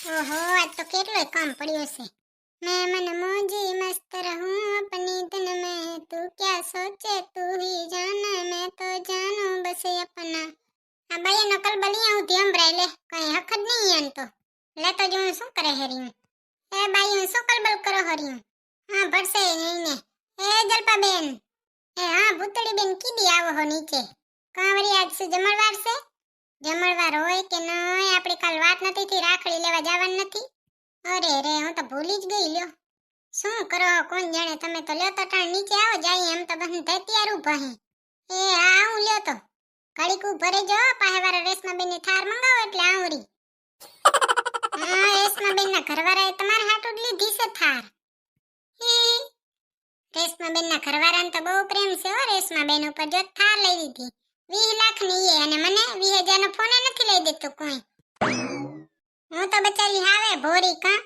ओहो आज तो केटलो काम पड़ियो से। मैं मन मौजी मस्त रहूं अपनी धन में, तू क्या सोचे तू ही जाने, मैं तो जानू बस अपना। आ बाई नकल बलिया हूं ती हमराय ले कई हक ज नहीं एन तो ले तो जो શું કરે હરિયું એ બાઈ શું કલબલ કરો હરિયું હા ભરસે નહીં ને એ જલપા બેન એ હા ભૂતળી બેન કીડી આવો હો નીચે કાંવરી આજ સે જમણવાર છે જમણવાર હોય કે ન હોય આપણી કાલ વાત નથી થી રાખડી લેવા જવાનું નથી અરે રે હું તો ભૂલી જ ગઈ લ્યો શું કરો કોણ જાણે તમે તો લ્યો તો ટાણ નીચે આવો જાય એમ તો બસ તૈયાર ઊભા હે એ હા હું લ્યો તો ઘડીકું ભરે જો પાહેવાળા રેશમા બેન ની થાર મંગાવો એટલે આવરી હા રેશમા બેન ના ઘરવાળાએ તમારા હાટુ જ લીધી છે થાર રેશમા બેન ના ઘરવાળાને તો બહુ પ્રેમ છે હો રેશમા બેન ઉપર જો થાર લઈ દીધી 20 લાખ ની એ અને મને 20000 નો ફોન નથી લઈ દેતો કોઈ હું તો બચારી હાવે ભોરી કા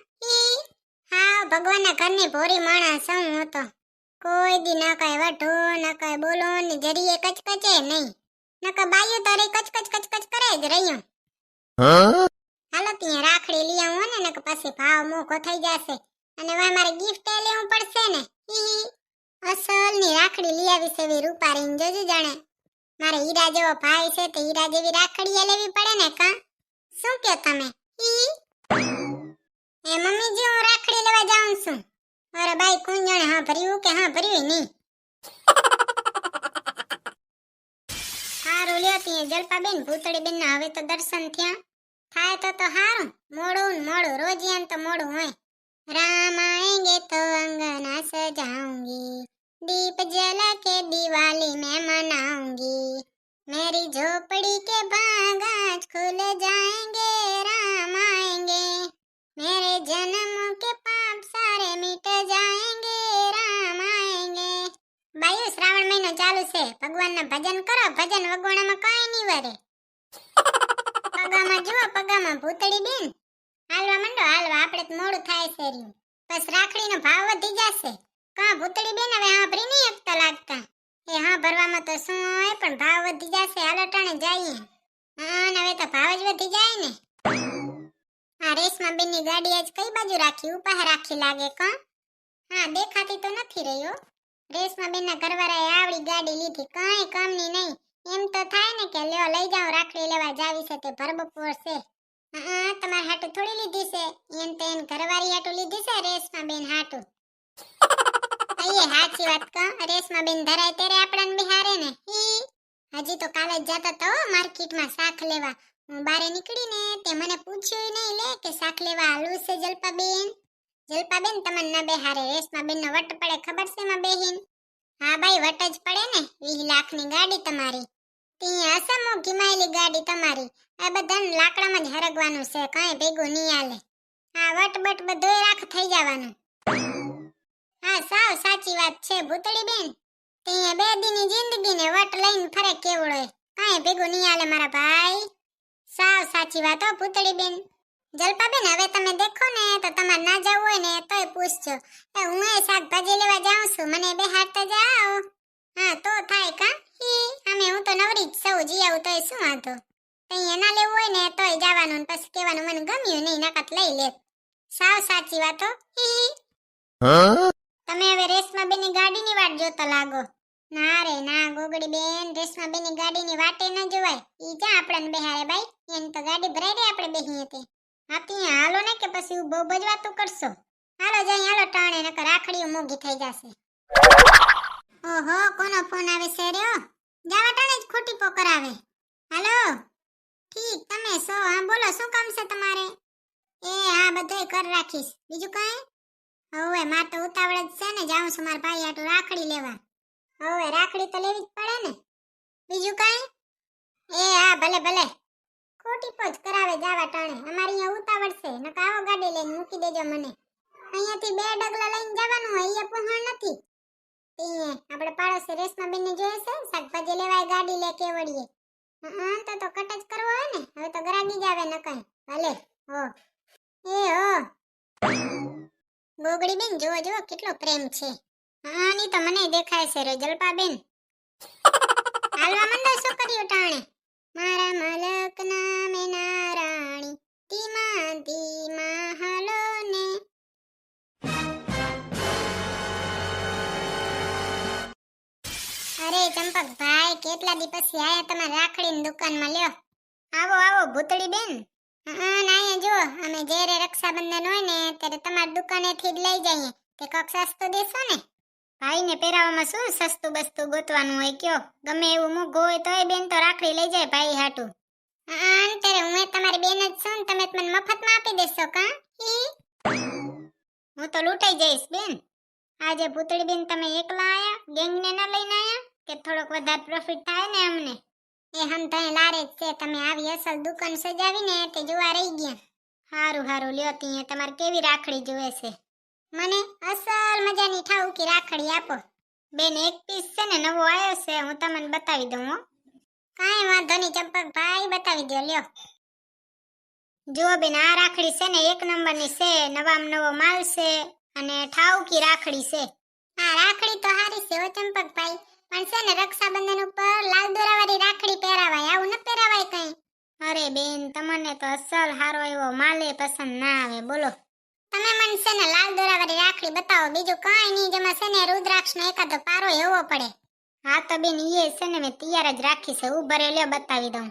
હા ભગવાનના ઘરની ભોરી માણસ હું તો કોઈ દી ના કઈ વઢો ના કઈ બોલો ને જરીએ કચકચે નહીં નકા બાયુ તારે કચકચ કરે જ રહ્યું હાલો ત્યાં રાખડી લઈ આવું ને નકા પછી ભાવ મોકો થઈ જશે અને વા મારે ગિફ્ટ લેવું પડશે ને અસલ ની રાખડી લઈ આવી છે રૂપારીને જોજો જાણે મારે હીરા જેવો ભાઈ છે તો હીરા જેવી રાખડી લેવી પડે ને કા શું કે તમે એ મમ્મી જી હું રાખડી લેવા જાઉં છું અરે બાઈ કોણ જાણે હા ભર્યું કે હા ભર્યું નહીં હારું લ્યો ત્યાં જલપાબેન ભૂતળીબેન ના હવે તો દર્શન થયા થાય તો હારું મોડું રોજ યાન તો મોડું હોય રામ આएंगे तो अंगना सजाऊंगी दीप जला के दिवाली मैं मनाऊंगी मेरी झोपड़ी के बाग आज खुल जाएंगे राम आएंगे मेरे जन्म के पाप सारे मिट जाएंगे राम आएंगे बायु श्रावण महीनो चालू છે ભગવાનના ભજન કરો ભજન વગોણામાં કાઈ નહીં વરે પગામાં જુઓ પગામાં ભૂતળી બેન હાલવા મંડો હાલવા આપણે તો મોડું થાય છે રહ્યું બસ રાખડીનો ભાવ વધી જશે કા ભૂતળી બેન હવે હાંભરી નહીં એકતા લાગતા એ હા ભરવામાં તો શું હોય પણ ભાવ વધી જશે હાલો ટાણે જઈએ હા ને હવે તો ભાવ જ વધી જાય ને આ રેશમા બેન ની ગાડી આજ કઈ બાજુ રાખી ઉપર રાખી લાગે કા હા દેખાતી તો નથી રહ્યો રેશમા બેન ના ઘરવાળાએ આવડી ગાડી લીધી કાંઈ કામની નહીં એમ તો થાય ને કે લ્યો લઈ જાઓ રાખડી લેવા જાવી છે તે ભરબપોર છે હા તમાર હાટુ થોડી લીધી છે એન તો એન ઘરવાળી હાટુ લીધી છે રેશમા બેન હાટુ અયે હાચી વાત કા રેશમા બેન ધરાય ત્યારે આપણને બિહારે ને હજી તો કાલે જ જતા તો માર્કેટમાં શાક લેવા હું બારે નીકળીને તે મને પૂછ્યું નહીં લે કે શાક લેવા આલુ છે જલપાબેન તમને ના બેહારે રેશમા બેન નો વટ પડે ખબર છે માં બેહીન હા ભાઈ વટ જ પડે ને 20 લાખ ની ગાડી તમારી ત્યાં હશે મોઘી માયલી ગાડી તમારી આ બધાને લાકડામાં જ હરગવાનું છે કાંઈ ભેગું નહીં આલે આ વટ બટ બધોય રાખ થઈ જવાનું હા સાવ સાચી વાત છે ભૂતળી બેન ત્યાં બે દીની જિંદગીને વટ લઈને ફરે કેવડો કાંઈ ભેગું નહીં આલે મારા ભાઈ સાવ સાચી વાત હો ભૂતળી બેન જલપાબેન હવે તમે દેખો ને તો તમારે ના જવું હોય ને તોય પૂછજો એ હું એ શાકભાજી લેવા જાઉં છું મને બેહાડતા જાઓ હા તો થાય કા અમે હું તો નવરી જ સૌ જી આવું તોય શું વાંધો તઈ ના લેવું હોય ને તોય જવાનું ને પછી કહેવાનું મને ગમ્યું નહીં નકત લઈ લે સાવ સાચી વાત હો તમે હવે રેશમા બેનની ગાડીની વાટ જોતા લાગો ના રે ના ગોગડી બેન રેશમા બેનની ગાડીની વાટે ન જોવાય ઈ જા આપણને બેહારે બાઈ એની તો ગાડી ભરાઈ રે આપણે બેહીએ તે હાથી હાલો ને કે પછી બહુ બજવાતું કરશો હાલો જાય હાલો ટાણે નકર રાખડીઓ મોગી થઈ જશે ઓહો કોનો ફોન આવે છે રહ્યો જાવા ટાણે જ ખોટી પો કરાવે હાલો ઠીક તમે સો હા બોલો શું કામ છે તમારે એ હા બધુંય કર રાખીશ બીજું કાંઈ હવે માર તો ઉતાવળ જ છે ને જાઉં છું મારા ભાઈ હાટુ રાખડી લેવા હવે રાખડી તો લેવી જ પડે ને બીજું કાંઈ એ હા ભલે ખોટી પોજ કરાવે જાવા ટાણે અમારી અહીંયા ઉતાવળ છે નકા આવો ગાડી લઈને મૂકી દેજો મને અહીંયાથી 2 ડગલા લઈને જવાનું હોય એ પહોંચ નથી આપણે પાડોશી રેશમા બેન ને જોઈએ છે શાકભાજી લેવાય ગાડી લે કેવડીએ હા તો કટ જ કરવો હોય ને હવે તો ગરાગી જ આવે નકાય ભલે હો એ હો ગોગડી બેન જો કેટલો પ્રેમ છે હા ની તો મને દેખાય છે રે જલપા બેન હાલવા મંડો શું કર્યું ટાણે મારા મલક નામે નારાણી ધીમા ધીમા અરે ચંપકભાઈ, કેટલા દી પછી આયા તમારી રાખડીની દુકાનમાં. લ્યો, આવો આવો ભૂતળી બેન. ના જો, અમે જ્યારે રક્ષાબંધન હોય ને ત્યારે તમારી દુકાનેથી જ લઈ જઈએ. તે કોક સસ્તું દેશો ને? ભાઈને પહેરાવામાં શું સસ્તું બસ્તું ગોતવાનું હોય કયો? ગમે એવું મોંઘું હોય તોય બેન તો રાખડી લઈ જાય ભાઈ હાટું. ત્યારે હું તમારી બેન જ છું ને, તમે મને મફતમાં આપી દેશો કા? હું તો લૂંટાઈ જઈશ બેન. આજે ભૂતળી બેન તમે એકલા આયા, ગેંગને ન લઈને આયા કે થોડોક વધારે પ્રોફિટ થાય ને અમને? એ હમ તઈ લારે જ છે, તમે આવી અસલ દુકાન સજાવીને તે જોવા રહી ગયા. હારું હારું લ્યો, તીએ તમારે કેવી રાખડી જોવે છે? મને અસલ મજાની ઠાઉકી રાખડી આપો બેન. એક પીસ છે ને નવો આવ્યો છે, હું તમને બતાવી દઉં હો. કાંઈ વાંધો નહીં ચંપકભાઈ, બતાવી દો. લ્યો જુઓ બેન, આ રાખડી છે ને એક નંબરની છે, નવામ નવો માલ છે અને ઠાઉકી રાખડી છે. હા, રાખડી તો હારી છે હો ચંપકભાઈ, પણ છે ને રક્ષાબંધન ઉપર લાલ દોરાવાળી રાખડી પહેરાવાય, આવું ન પહેરાવાય કઈ. અરે બેન, તમને તો અસલ હારો એવો માલે પસંદ ના આવે. બોલો, તમે મને છે ને લાલ દોરાવાળી રાખડી બતાવો, બીજું કાંઈ નહીં. જેમાં છે ને રુદ્રાક્ષનો એકાદો પારો એવો પડે. હા તો બેન, ઈ છે ને મેં તૈયાર જ રાખી છે, ઉભા રહો, લ્યો બતાવી દઉં.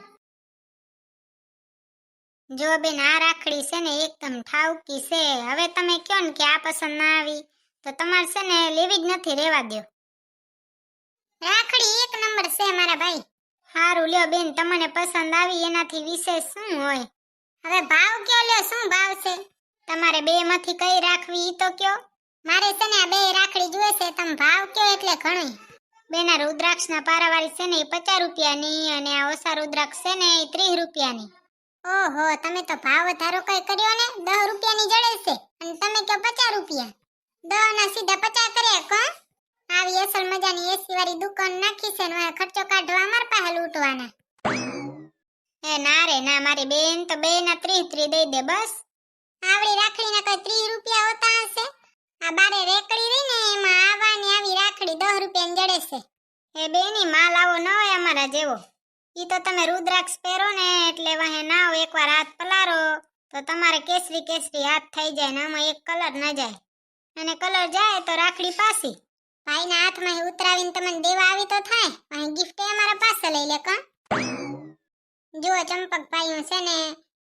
જો બેન, આ રાખડી છે ને એકદમ ઠાઉકી છે. હવે તમે કયો ને કે આ પસંદ ના આવી તો તમારે છે ને લેવી જ નથી, રહેવા દો. રાખડી એક નંબર છે મારા ભાઈ. હારું લ્યો બેન, તમને પસંદ આવી એનાથી વિશેષ શું હોય? હવે ભાવ કયો, લ્યો શું ભાવ છે? તમારે બે માંથી કઈ રાખવી ઈ તો કયો. મારે છે ને આ બે રાખડી જોઈએ છે, તમે ભાવ કયો એટલે ઘણું. બેન, આ રુદ્રાક્ષના પારાવાળી છે ને એ 50 રૂપિયાની અને આ ઓસા રુદ્રાક્ષ છે ને એ 30 રૂપિયાની. ઓહો, તમે તો ભાવ વધારો કઈ કર્યો ને, 10 રૂપિયાની જડે છે અને તમે કહો 50 રૂપિયા. 10 ના સીધા 50 કર્યા કો? આવી અસલ મજાની એસી વાળી દુકાન નાખી છે ને ખર્ચો કાઢવા અમાર પાસે લૂંટવાના. એ ના રે ના, મારી બેન તો બે ના 30 દઈ દે બસ. આવડી રાખડીના કોઈ 30 રૂપિયા હોતા હશે? આ બારે રેકડી રહી ને એમાં આવવાની આવી રાખડી 10 રૂપિયાની જડે છે. એ બેની માલ આવો ન હોય અમારા જેવો. ઈ તો તમે રુદ્રાક્ષ પહેરો ને એટલે વાહે નાવ એકવાર હાથ પલારો તો તમારે કેસરી કેસરી હાથ થઈ જાય ને આમાં એક કલર ન જાય, અને કલર જાય તો રાખડી પાછી ભાઈના હાથમાં ઉતરાવીને તમને દેવા આવી તો થાય, અહીં ગિફ્ટ અમારા પાસે લઈ લે કા. જો ચંપકભાઈ, હું છે ને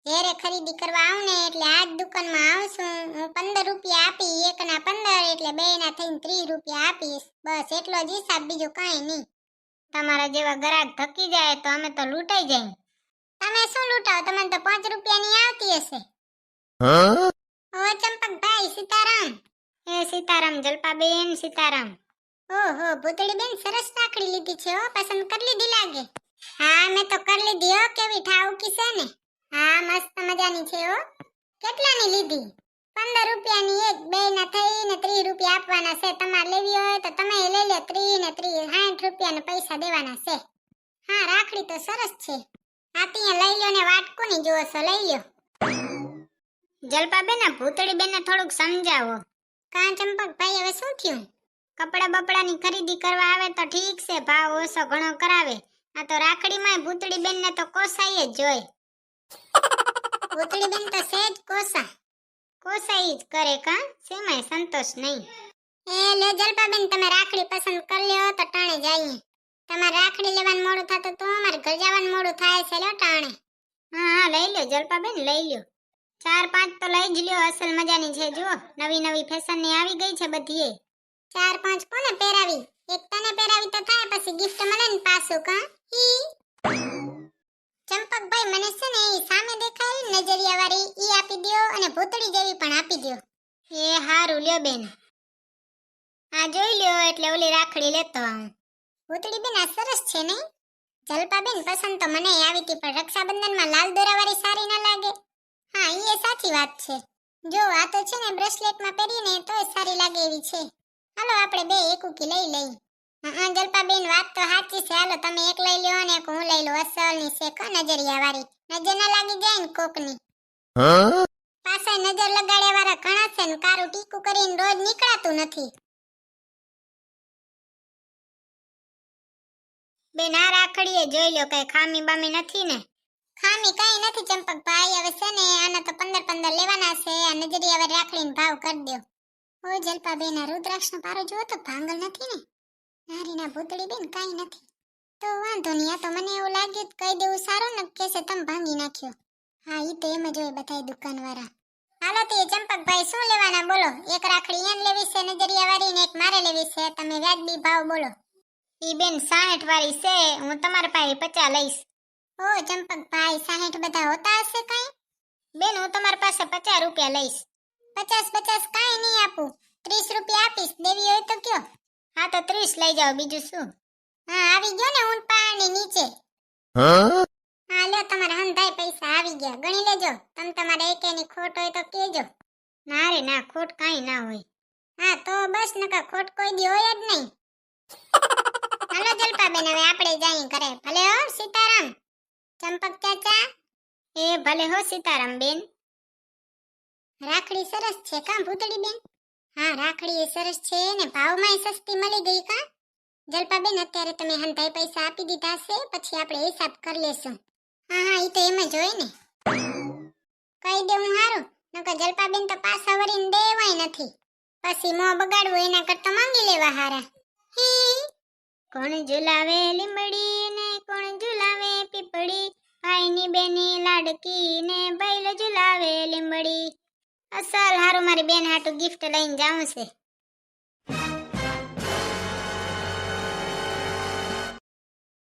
જ્યારે ખરીદી કરવા આવું ને એટલે આ જ દુકાનમાં આવું છું. હું 15 રૂપિયા આપી, એકના 15 એટલે બે ના થઈને 30 રૂપિયા આપીશ, બસ એટલો જ હિસાબ, બીજું કાંઈ નહીં. તમારા જેવા ગ્રાહક ધકી જાય તો અમે તો લૂંટાઈ જાય. તમે શું લૂંટાવ, તમને તો 5 રૂપિયાની આવતી હશે. ઓ ચંપકભાઈ, સીતારામ. એ સીતારામ જલપાબેન, સીતારામ. ઓહો ભૂતળી બેન, સરસ રાખડી લીધી છે હો, પસંદ કરી લીધી લાગે. હા, મેં તો કરી લીધી હો, કેવી ઠાઉકી છે ને. હા, મસ્ત મજાની છે હો. કેટલાની લીધી? 15 રૂપિયાની એક, બે ના થઈને 30 રૂપિયા આપવાના છે. તમારે લેવી હોય તો તમે લઈ લો, 30 ને 30 60 રૂપિયાના પૈસા દેવાના છે. હા, રાખડી તો સરસ છે. આ ત્યાં લઈ લ્યો ને વાટકોની જોવો છો, લઈ લ્યો. જલપાબેન, આ ભૂતળી બેનને થોડુંક સમજાવો. કાં ચંપકભાઈ, હવે શું થયું? કપડા બપડાની ખરીદી કરવા આવે તો ઠીક છે, ભાવ ઓછો ઘણો કરાવે. આ તો રાખડીમાં ભૂતળી બેનને તો કોસાઈ જ જોઈ. ભૂતળી બેન તો સેજ કોસાઈ જ કરે કા, સેમાય સંતોષ નહીં. એ લે જલપાબેન, તમે રાખડી પસંદ કરી લ્યો તો ટાણે જઈએ. તમારે રાખડી લેવાનું મોડું થતું તો અમારે ઘર જવાનું મોડું થાય છે, લ્યો ટાણે. હા, લઈ લ્યો જલપાબેન, લઈ લ્યો. 4-5 તો લઈ જ લ્યો, અસલ મજાની છે. જુઓ, નવી નવી ફેશનની આવી ગઈ છે બધી. 4-5 કોને પહેરાવી? એક તને પહેરાવી તો થાય, પછી ગિફ્ટ મળે ને પાછું કા. ચંપકભાઈ, મને છે ને ઈ સામે દેખાય નજરિયા વાળી ઈ આપી દયો અને ભૂતળી જેવી પણ આપી દયો. એ હારું લ્યો બેન, આ જોઈ લ્યો એટલે ઓલી રાખડી લેતો આવું. ભૂતળી બેન, આ સરસ છે નહીં? જલપાબેન, પસંદ તો મને આવી હતી, પણ રક્ષાબંધનમાં લાલ દોરાવાળી સારી ના લાગે? હા, એ સાચી વાત છે. જો આ તો છે ને બ્રેસલેટમાં પહેરીને તોય સારી લાગે એવી છે. હાલો આપણે બે એકુકી લઈ લઈ. હા જલપાબેન, વાત તો સાચી છે. હાલો તમે એક લઈ લ્યો અને એક હું લઈ લઉં. અસલની છે કા, નજરિયા વાળી, નજર ના લાગી જાય ને કોકની. પાસે નજર લગાડ્યા વાળા ઘણા છે ને કારું ટીકું કરીને રોજ નીકળાતું નથી. બેન, આ રાખડીએ જોઈ લો, કઈ ખામી બામી નથી ને? ખામી કઈ નથી ચંપકભાઈ. હવે છે ને આના તો 15 લેવાના છે. આ નજરિયા વાળી રાખડીનો ભાવ કરી દો. ઓ જલપાબેન, આ રુદ્રાક્ષનો પારો જુઓ તો ભાંગલ નથી ને? નારી ના ભૂતળી બેન કાંઈ નથી. તો વાંધો નહીં, આ તો મને એવું લાગ્યું કે કહી દેવું સારું ને કેસે તમે ભાંગી નાખ્યો. હા ઈ તો એમ જ હોય બધાય દુકાનવાળા. હાલો તે ચંપકભાઈ શું લેવાના બોલો? એક રાખડી એન લેવી છે નજરિયા વાળી ને એક મારે લેવી છે. તમે વ્યાજબી ભાવ બોલો. ઈ બેન 60 વાળી છે, હું તમારા પાસે 50 લઈશ. ઓ ચંપકભાઈ 60 બધા હોતા હશે કઈ? બેન હું તમારા પાસે 50 રૂપિયા લઈશ. 50 કાંઈ નહીં આપું, 30 રૂપિયા આપીશ. દેવી હોય તો કયો. હા તો 30 લઈ જાઓ, બીજું શું. હા આવી ગયો ને ઊંટ પાણી નીચે. હા લ્યો તમારા હંધાય પૈસા આવી ગયા, ગણી લેજો. તમે તમારે એકેની ખોટ હોય તો કહેજો. ના રે ના, ખોટ કાંઈ ના હોય. હા તો બસ, નકા ખોટ કોઈ દી હોય જ નહીં. હાલો જલપાબેન હવે આપણે જઈએ ઘરે. ભલે હો સીતારામ. ચંપક ચાચા. એ ભલે હો સીતારામ બેન. રાખડી સરસ છે કા ભૂતળી બેન? હા રાખડી એ સરસ છે ને ભાવમાંય સસ્તી મળી ગઈ કા? જલપાબેન અત્યારે તમે હંધાઈ પૈસા આપી દીધા છે, પછી આપણે હિસાબ કરી લેશું. હા હા ઈ તો એમ જ હોય ને. કહી દેવું હારું, નકર જલપાબેન તો પાછા વળીને દેવાય નથી. પછી મોં બગાડવું એના કરતા માંગી લેવા હારા. હી કોણ ઝુલાવે લીમડી ને કોણ ઝુલાવે પીપળી, ભાઈની બેની લાડકી ને બૈલ ઝુલાવે લીમડી. અસલ હારું મારી બેન હાટુ ગિફ્ટ લઈને જાઉં છે.